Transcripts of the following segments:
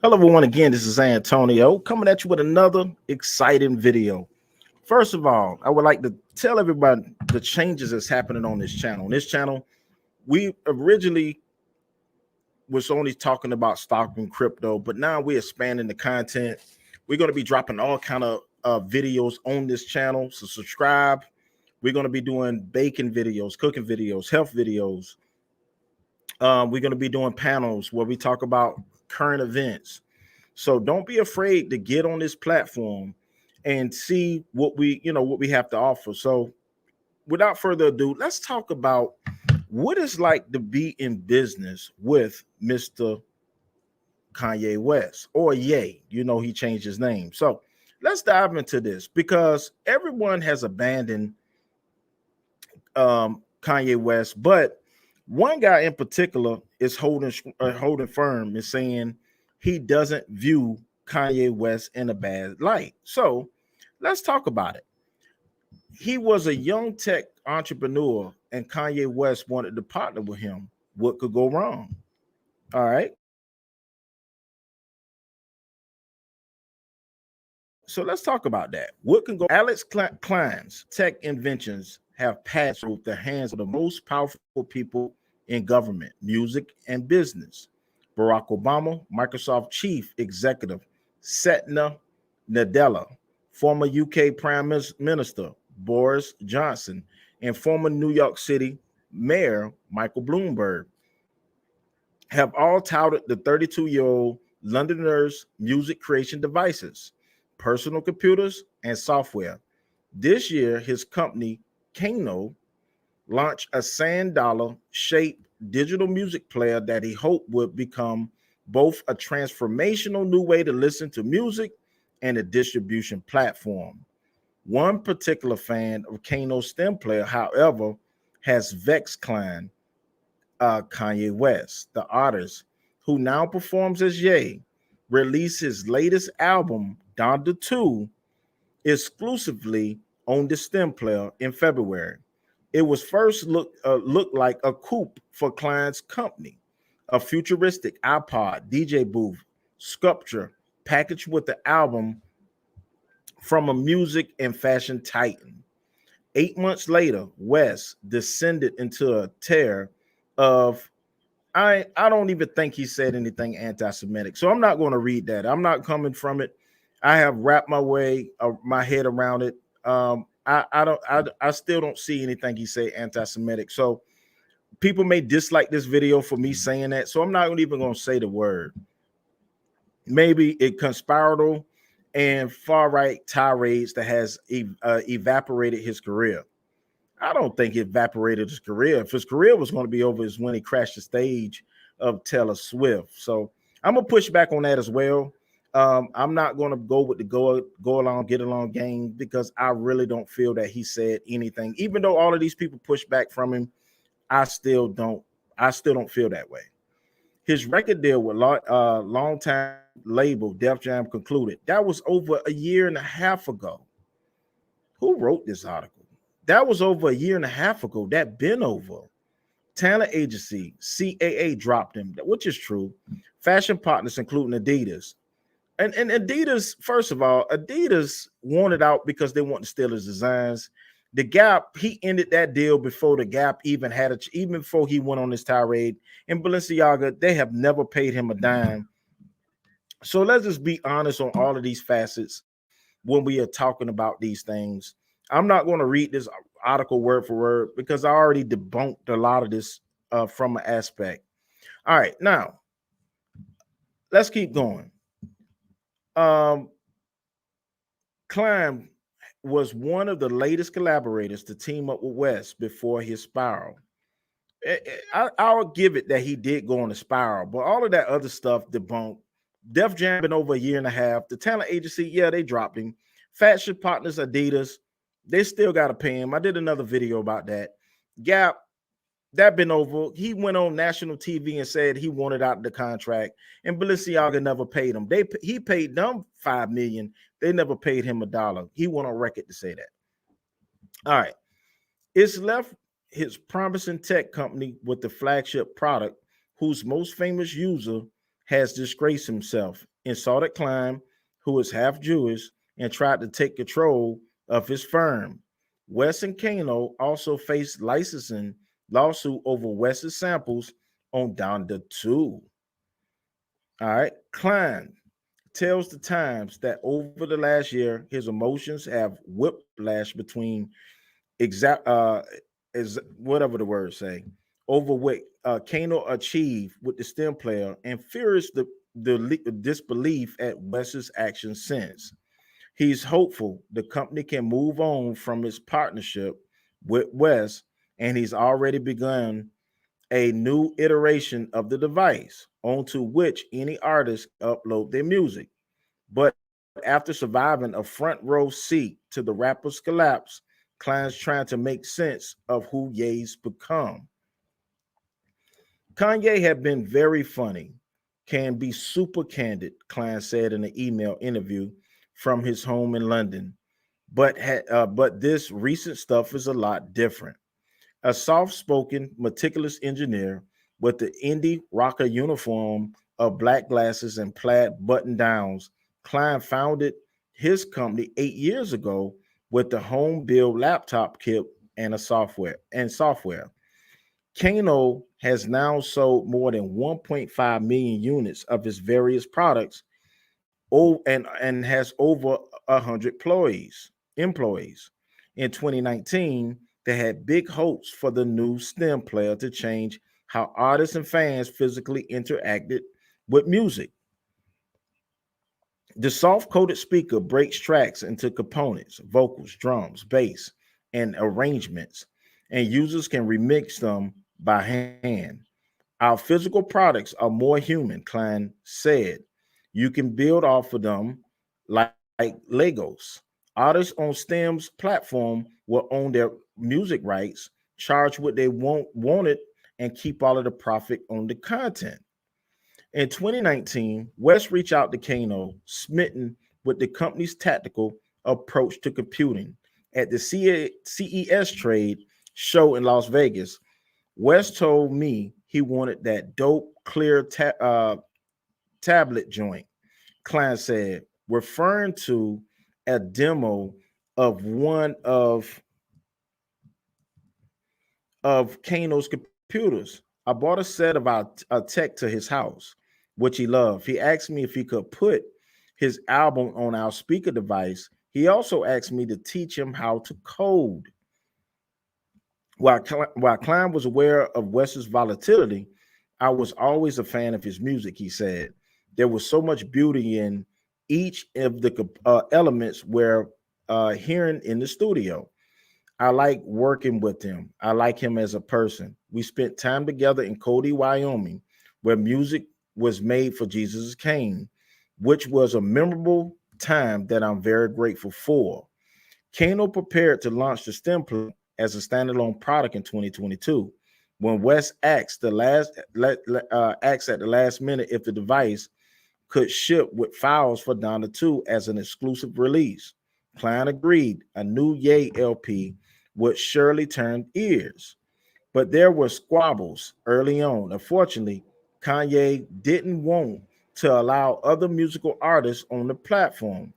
Hello, everyone. Again, this is Antonio coming at you with another exciting video. First of all, I would like to tell everybody the changes that's happening on this channel. On this channel, we originally was only talking about stock and crypto, but now we're expanding the content. We're going to be dropping all kind of videos on this channel. So subscribe. We're going to be doing baking videos, cooking videos, health videos. We're going to be doing panels where we talk about current events. So don't be afraid to get on this platform and see what we have to offer. So without further ado, let's talk about what it's like to be in business with Mr. Kanye West, or Ye. He changed his name. So let's dive into this because everyone has abandoned Kanye West, but one guy in particular is holding firm and saying he doesn't view Kanye West in a bad light. So let's talk about it. He was a young tech entrepreneur, and Kanye West wanted to partner with him. What could go wrong? All right. So let's talk about that. What can go? Alex Klein's tech inventions have passed through the hands of the most powerful people in government, music, and business. Barack Obama, Microsoft chief executive Satya Nadella, former UK Prime Minister Boris Johnson, and former New York City Mayor Michael Bloomberg have all touted the 32-year-old Londoner's music creation devices, personal computers, and software. This year, his company, Kano, launched a sand dollar shaped digital music player that he hoped would become both a transformational new way to listen to music and a distribution platform. One particular fan of Kano's STEM player, however, has vexed Klein, Kanye West, the artist who now performs as Ye, released his latest album, Donda 2, exclusively on the STEM player in February. It was first looked like a coupe for Klein's company, a futuristic iPod DJ booth sculpture packaged with the album from a music and fashion titan. 8 months later, West descended into a tear of I don't even think he said anything anti-Semitic. So I'm not going to read that. I'm not coming from it. I have wrapped my head around it. I still don't see anything he say anti-Semitic. So people may dislike this video for me saying that. So I'm not even going to say the word. Maybe it conspiratorial and far right tirades that has evaporated his career. I don't think it evaporated his career. If his career was going to be over, is when he crashed the stage of Taylor Swift. So I'm gonna push back on that as well. I'm not going to go with the go along, get along game because I really don't feel that he said anything. Even though all of these people push back from him, I still don't. I still don't feel that way. His record deal with longtime label Def Jam concluded. That was over a year and a half ago. Who wrote this article? That was over a year and a half ago. That been over. Talent agency CAA dropped him, which is true. Fashion partners, including ADIDAS. And ADIDAS, first of all, ADIDAS wanted out because they want to steal his designs. The Gap, he ended that deal before the Gap even even before he went on this tirade. And Balenciaga, they have never paid him a dime. So let's just be honest on all of these facets when we are talking about these things. I'm not going to read this article word for word because I already debunked a lot of this from an aspect. All right, now let's keep going. Klein was one of the latest collaborators to team up with West before his spiral. I'll give it that he did go on a spiral, but all of that other stuff debunked. Def Jam been over a year and a half. The talent agency, yeah, they dropped him. Fashion partners, Adidas, they still got to pay him. I did another video about that. Gap, that been over. He went on national TV and said he wanted out of the contract, and Balenciaga never paid him. He paid them $5 million. They never paid him $1. He went on record to say that. All right, it's left his promising tech company with the flagship product, whose most famous user has disgraced himself insulted Klein, who is half Jewish, and tried to take control of his firm. West and Kano also faced licensing lawsuit over West's samples on Donda 2. All right. Klein tells the Times that over the last year, his emotions have whiplash between is whatever the words say, over what Kano achieved with the stem player, and fears the disbelief at West's actions since. He's hopeful the company can move on from its partnership with West, and he's already begun a new iteration of the device onto which any artist can upload their music. But after surviving a front row seat to the rapper's collapse, Klein's trying to make sense of who Ye's become. Kanye had been very funny, can be super candid, Klein said in an email interview from his home in London. But this recent stuff is a lot different. A soft-spoken, meticulous engineer with the indie rocker uniform of black glasses and plaid button-downs, Klein founded his company 8 years ago with the home build laptop kit and software. Kano has now sold more than 1.5 million units of his various products, and has over 100 employees. In 2019, they had big hopes for the new STEM player to change how artists and fans physically interacted with music. The soft-coded speaker breaks tracks into components, vocals, drums, bass, and arrangements, and users can remix them by hand. Our physical products are more human, Klein said. You can build off of them like Legos. Artists on STEM's platform will own their music rights, charge what they wanted, and keep all of the profit on the content. In 2019, West reached out to Kano, smitten with the company's tactical approach to computing. At the CES trade show in Las Vegas, West told me he wanted that dope, clear tablet joint, Klein said, referring to a demo of one of Kano's computers. I bought a set of our tech to his house, which he loved. He asked me if he could put his album on our speaker device. He also asked me to teach him how to code. While Klein was aware of West's volatility, I was always a fan of his music, he said. There was so much beauty in each of the elements we're hearing in the studio. I like working with him. I like him as a person. We spent time together in Cody, Wyoming, where music was made for Jesus King, which was a memorable time that I'm very grateful for. Kano prepared to launch the STEM plan as a standalone product in 2022. When West asked asked at the last minute if the device could ship with files for Donda 2 as an exclusive release, Klein agreed a new Ye LP would surely turn ears. But there were squabbles early on. Unfortunately, Kanye didn't want to allow other musical artists on the platform.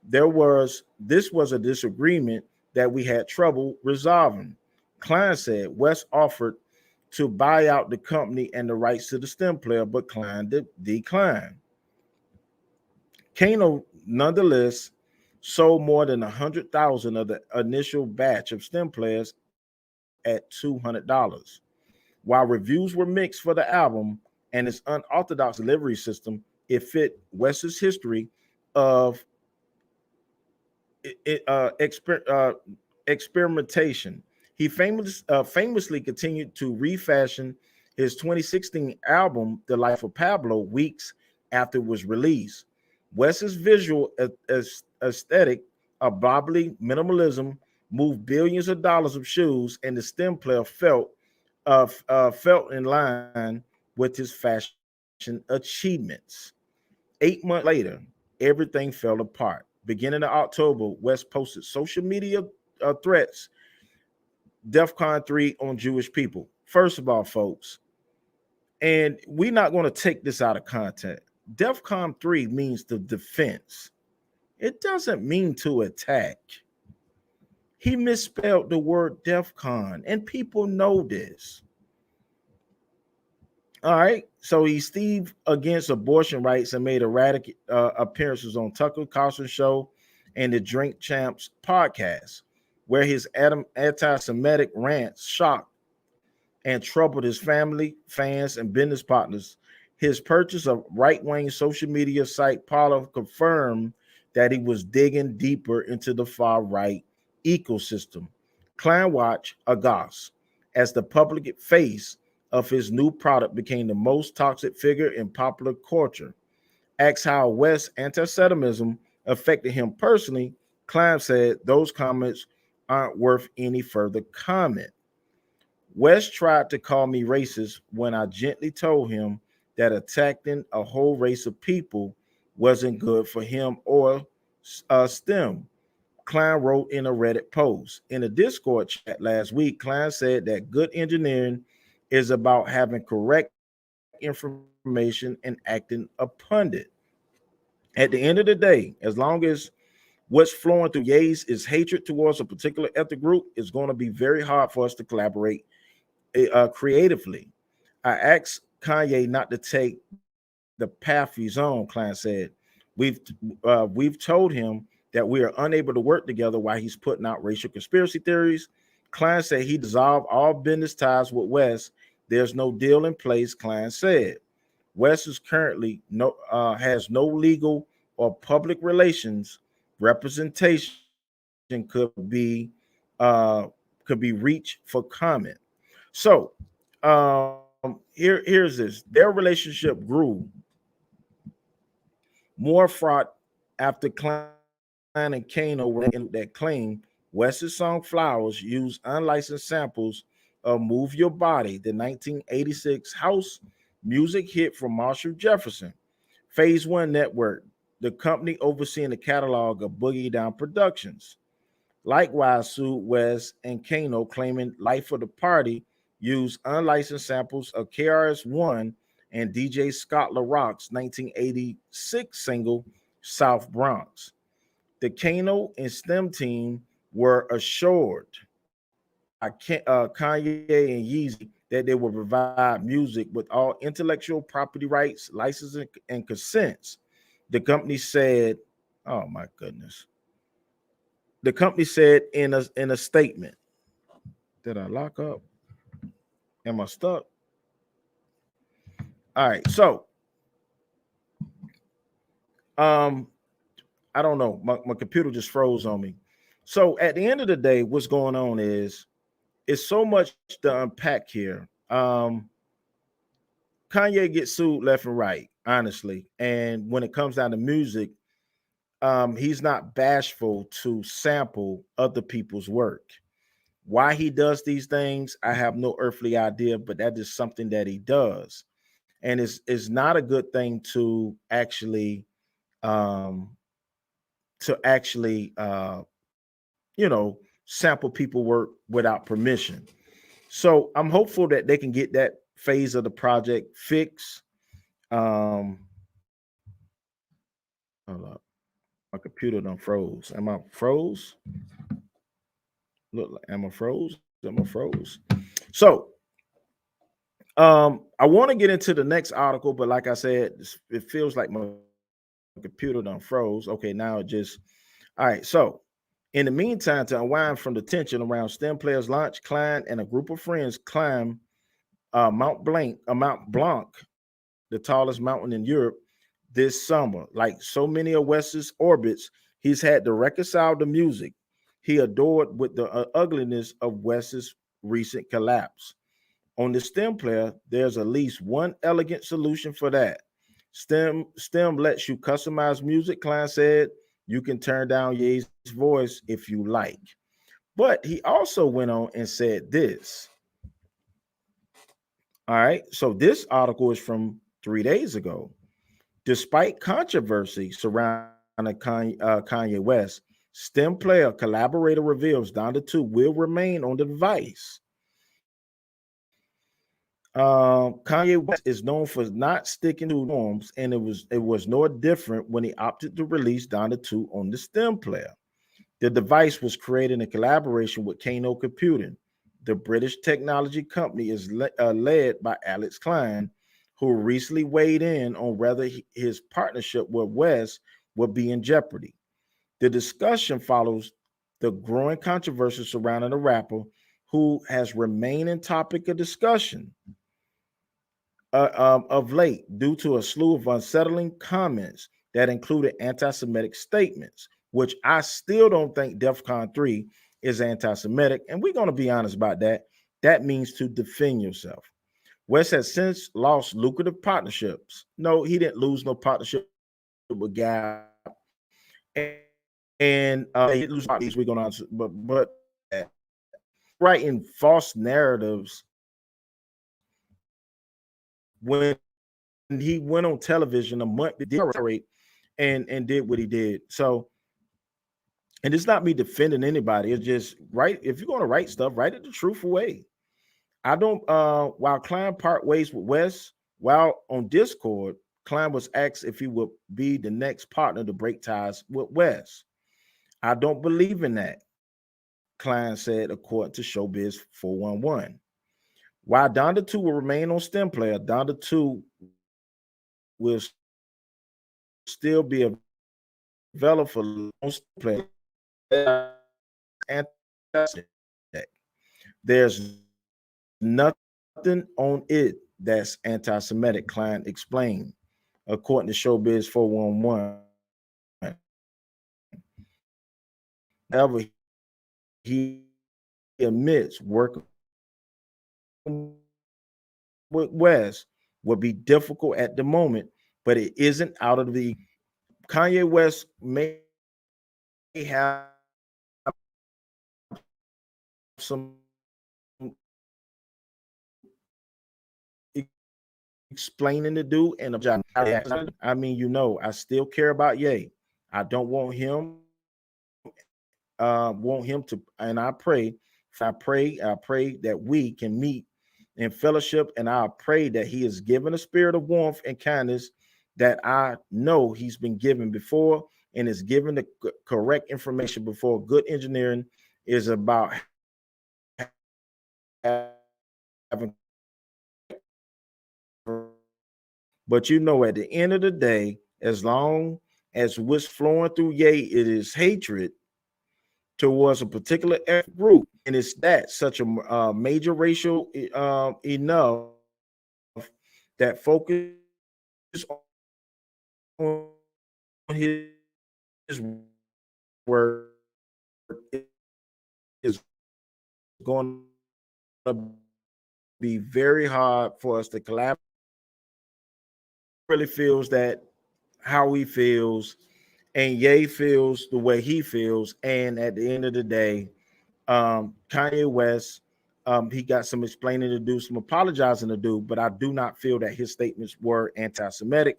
This was a disagreement that we had trouble resolving. Klein said West offered to buy out the company and the rights to the STEM player, but Klein declined. Kano nonetheless sold more than 100,000 of the initial batch of STEM players at $200. While reviews were mixed for the album and its unorthodox delivery system, it fit West's history of experimentation. He famously continued to refashion his 2016 album, The Life of Pablo, weeks after it was released. West's visual aesthetic of bobbly minimalism moved billions of dollars of shoes, and the STEM player felt in line with his fashion achievements. 8 months later, everything fell apart. Beginning in October, West posted social media threats, DEFCON 3 on Jewish people. First of all, folks, and we're not going to take this out of context. DEFCON 3 means the defense. It doesn't mean to attack. He misspelled the word DEFCON, and people know this. All right. So he Steve against abortion rights and made erratic appearances on Tucker Carlson show and the Drink Champs podcast, where his anti-Semitic rants shocked and troubled his family, fans, and business partners. His purchase of right-wing social media site Parler confirmed that he was digging deeper into the far-right ecosystem. Klein watched aghast as the public face of his new product became the most toxic figure in popular culture. Asked how West's anti-Semitism affected him personally, Klein said those comments aren't worth any further comment. West tried to call me racist when I gently told him that attacking a whole race of people wasn't good for him or STEM. Klein wrote in a Reddit post. In a Discord chat last week, Klein said that good engineering is about having correct information and acting upon it. At the end of the day, as long as what's flowing through Ye's is hatred towards a particular ethnic group, it's going to be very hard for us to collaborate creatively. I asked Kanye not to take the path he's on, Klein said. We've told him that we are unable to work together while he's putting out racial conspiracy theories. Klein said he dissolved all business ties with West. There's no deal in place, Klein said. West is currently has no legal or public relations representation could be reached for comment. So here's this. Their relationship grew more fraught after Klein and Kano that claim West's song Flowers used unlicensed samples of Move Your Body, the 1986 house music hit from Marshall Jefferson. Phase One Network, the company overseeing the catalog of Boogie Down Productions, likewise sued West and Kano, claiming Life of the Party used unlicensed samples of KRS-One and DJ Scott LaRock's 1986 single South Bronx. The Kano and STEM team were assured by Kanye and Yeezy that they will provide music with all intellectual property rights, licensing, and consents. The company said, "Oh my goodness." The company said in a statement, "Did I lock up? Am I stuck?" All right, so I don't know. My computer just froze on me. So at the end of the day, what's going on is it's so much to unpack here. Kanye gets sued left and right, honestly. And when it comes down to music, he's not bashful to sample other people's work. Why he does these things, I have no earthly idea, but that is something that he does. And it's not a good thing to actually um sample people work without permission. So I'm hopeful that they can get that phase of the project fixed. Hold up. My computer done froze. Am I froze? Look, am I froze? Am I froze? So I want to get into the next article, but like I said, it feels like my computer done froze. Okay, now it just all right. So in the meantime, to unwind from the tension around STEM players launch, Klein and a group of friends climb Mount Blanc, the tallest mountain in Europe, this summer. Like so many of West's orbits, he's had to reconcile the music he adored with the ugliness of West's recent collapse. On the STEM player, there's at least one elegant solution for that. STEM lets you customize music, Klein said. You can turn down Ye's voice if you like. But he also went on and said this. All right. So this article is from 3 days ago. Despite controversy surrounding Kanye West, STEM player collaborator reveals Donda 2 will remain on the device. Kanye West is known for not sticking to norms, and it was no different when he opted to release Donda 2 on the STEM player. The device was created in collaboration with Kano Computing. The British technology company is led by Alex Klein, who recently weighed in on whether his partnership with West would be in jeopardy. The discussion follows the growing controversy surrounding the rapper, who has remained in topic of discussion of late due to a slew of unsettling comments that included anti-Semitic statements, which I still don't think DEFCON 3 is anti-Semitic. And we're going to be honest about that. That means to defend yourself. West has since lost lucrative partnerships. No, he didn't lose no partnership with Gap. And he lose these we're going to, but writing false narratives when he went on television a month and did what he did. So, and it's not me defending anybody. It's just right. If you're going to write stuff, write it the truthful way. I don't. While Klein part ways with West, while on Discord, Klein was asked if he would be the next partner to break ties with West. I don't believe in that, Klein said, according to Showbiz 411. While Donda 2 will remain on STEM player, Donda 2 will still be available for STEM player. There's nothing on it that's anti-Semitic, Klein explained, according to Showbiz 411. However, he admits working with West would be difficult at the moment, but it isn't out of the Kanye West may have some explaining to do and I mean, you know, I still care about Ye. I don't want him to, and I pray that we can meet in fellowship, and I pray that he is given a spirit of warmth and kindness that I know he's been given before, and is given the correct information before. Good engineering is about having, but you know, at the end of the day, as long as what's flowing through Ye, it is hatred towards a particular ethnic group, and it's that such a major racial enough that focus on his work is going to be very hard for us to collaborate. Really feels that how he feels, and Ye feels the way he feels, and at the end of the day, Kanye West, he got some explaining to do, some apologizing to do, but I do not feel that his statements were anti-Semitic.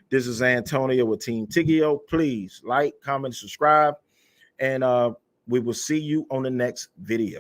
This is Antonio with Team Tiggio. Please like, comment, subscribe, and we will see you on the next video.